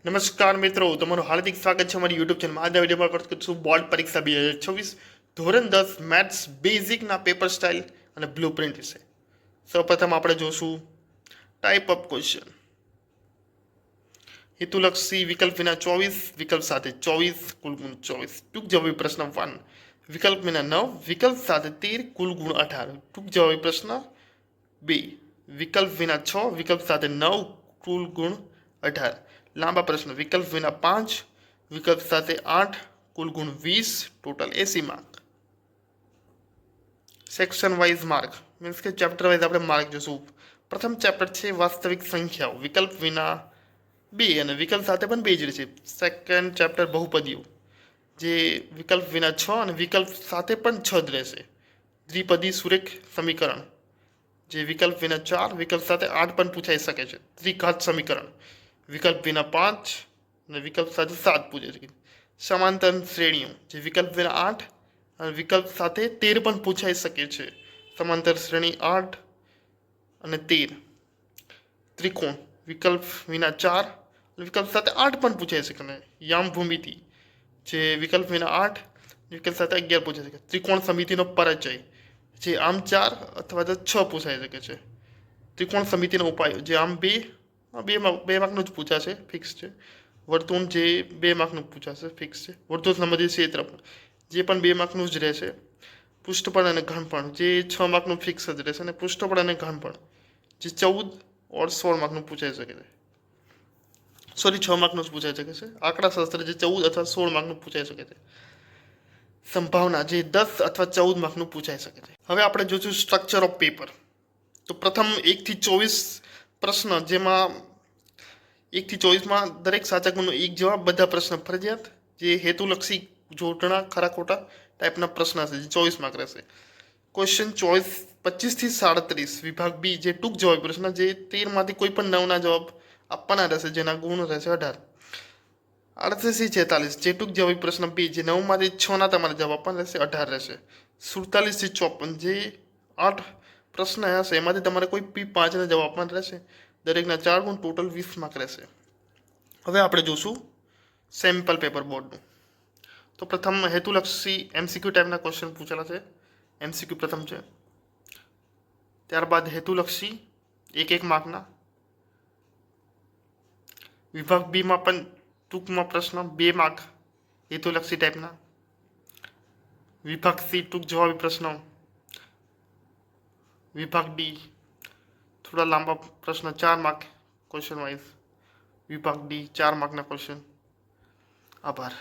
નમસ્કાર મિત્રો, તમારું હાર્દિક સ્વાગત છે અમારી યુટ્યુબ ચેનલ આજના વિડીયોમાં વાત કરીશું બોર્ડ પરીક્ષા 2026 ધોરણ 10 મેથ્સ બેઝિકના પેપર સ્ટાઇલ અને બ્લુ પ્રિન્ટ વિશે. સૌપ્રથમ આપણે જોશું ટાઈપ ઓફ ક્વેશ્ચન. હેતુલક્ષી વિકલ્પ વિના 24, વિકલ્પ સાથે 24, કુલ ગુણ 24. ટૂંક જવાબી પ્રશ્ન 1, વિકલ્પ વિના 9, વિકલ્પ સાથે 13, કુલ ગુણ 18. ટૂંક જવાબી પ્રશ્ન 2, વિકલ્પ વિના 6, વિકલ્પ સાથે 9, કુલ ગુણ 18. લાંબા પ્રશ્ન, વિકલ્પ વિના 5, વિકલ્પ સાથે 8, કુલ ગુણ 20, total 80 mark. Section wise mark means કે ચેપ્ટર વાઇઝ આપણે માર્ક જોશું. પ્રથમ ચેપ્ટર છે વાસ્તવિક સંખ્યાઓ, વિકલ્પ વિના 2 અને વિકલ્પ સાથે પણ 2 જ રહેશે. સેકન્ડ ચેપ્ટર બહુપદીઓ, જે વિકલ્પ વિના 6 અને વિકલ્પ સાથે પણ 6 જ રહેશે. દ્વિપદી સુરેખ સમીકરણ, જે વિકલ્પ વિના 4, વિકલ્પ સાથે 8 પણ પૂછાઈ શકે છે. દ્વિઘાત સમીકરણ, વિકલ્પ વિના 5 અને વિકલ્પ સાથે 7 પૂછાઈ શકે. સમાંતર શ્રેણીઓ, જે વિકલ્પ વિના 8 અને વિકલ્પ સાથે 13 પણ પૂછાઈ શકે છે. સમાંતર શ્રેણી 8 અને 13. ત્રિકોણ, વિકલ્પ વિના 4 અને વિકલ્પ સાથે 8 પણ પૂછાઈ શકે છે. યામ ભૂમિતિ, જે વિકલ્પ વિના 8 વિકલ્પ સાથે 11 પૂછાઈ શકે. ત્રિકોણ સમિતિનો પરિચય, જે આમ 4 અથવા તો 6 પૂછાઈ શકે છે. ત્રિકોણ સમિતિનો ઉપાયો, જે આમ બે માર્કનું જ પૂછાશે, ફિક્સ છે. વર્તુળ, જે 2 માર્કનું પૂછાશે, ફિક્સ છે. વર્તુળ સંબંધિત ક્ષેત્રફળ, જે પણ 2 માર્કનું જ રહેશે. પૃષ્ઠફળ અને ઘનફળ, જે 6 માર્કનું ફિક્સ જ રહેશે. અને પૃષ્ઠફળ અને ઘનફળ, જે 14 ઓર 16 માર્કનું પૂછાઈ શકે છે. 6 માર્કનું જ પૂછાઈ શકે છે. આંકડાશાસ્ત્ર, જે 14 અથવા 16 માર્કનું પૂછાઈ શકે છે. સંભાવના, જે 10 અથવા 14 માર્કનું પૂછાઈ શકે છે. હવે આપણે જોઈશું સ્ટ્રક્ચર ઓફ પેપર. તો પ્રથમ 1 થી 24 પ્રશ્ન, જેમાં 1 થી 24માં દરેક સાચા ગુણનો એક જવાબ, બધા પ્રશ્ન ફરજિયાત. જે હેતુલક્ષી જોડણા ખરા ખોટા ટાઈપના પ્રશ્ન હશે, જે 24 માર્ક રહેશે. ક્વેશ્ચન 25 થી 37 વિભાગ બી, જે ટૂંક જવાબી પ્રશ્ન, જે 13 માંથી કોઈ પણ 9ના જવાબ આપવાના રહેશે, જેના ગુણ રહેશે 18. 38 થી 46, જે ટૂંક જવાબી પ્રશ્ન 2, જે 9 માંથી 6ના તમારે જવાબ આપવાના રહેશે, 18 રહેશે. 47 થી 54, જે 8 પ્રશ્ન હશે, એમાંથી તમારે કોઈ પી 5ના જવાબ આપવાના રહેશે. દરેકના 4 ગુણ, ટોટલ 20 માર્ક રહેશે. હવે આપણે જોશું સેમ્પલ પેપર બોર્ડનું. તો પ્રથમ હેતુલક્ષી MCQ ટાઈપના ક્વેશ્ચન પૂછેલા છે. MCQ પ્રથમ છે. ત્યારબાદ હેતુલક્ષી 1 માર્કના. વિભાગ બીમાં પણ ટૂંકમાં પ્રશ્ન 2 માર્ક હેતુલક્ષી ટાઈપના. વિભાગ સી ટૂંક જવાબી પ્રશ્નો. વિભાગ ડી થોડા લાંબા પ્રશ્ન 4 માર્ક ક્વેશ્ચન વાઇઝ. વિભાગ ડી 4 માર્કના ક્વેશ્ચન. આભાર.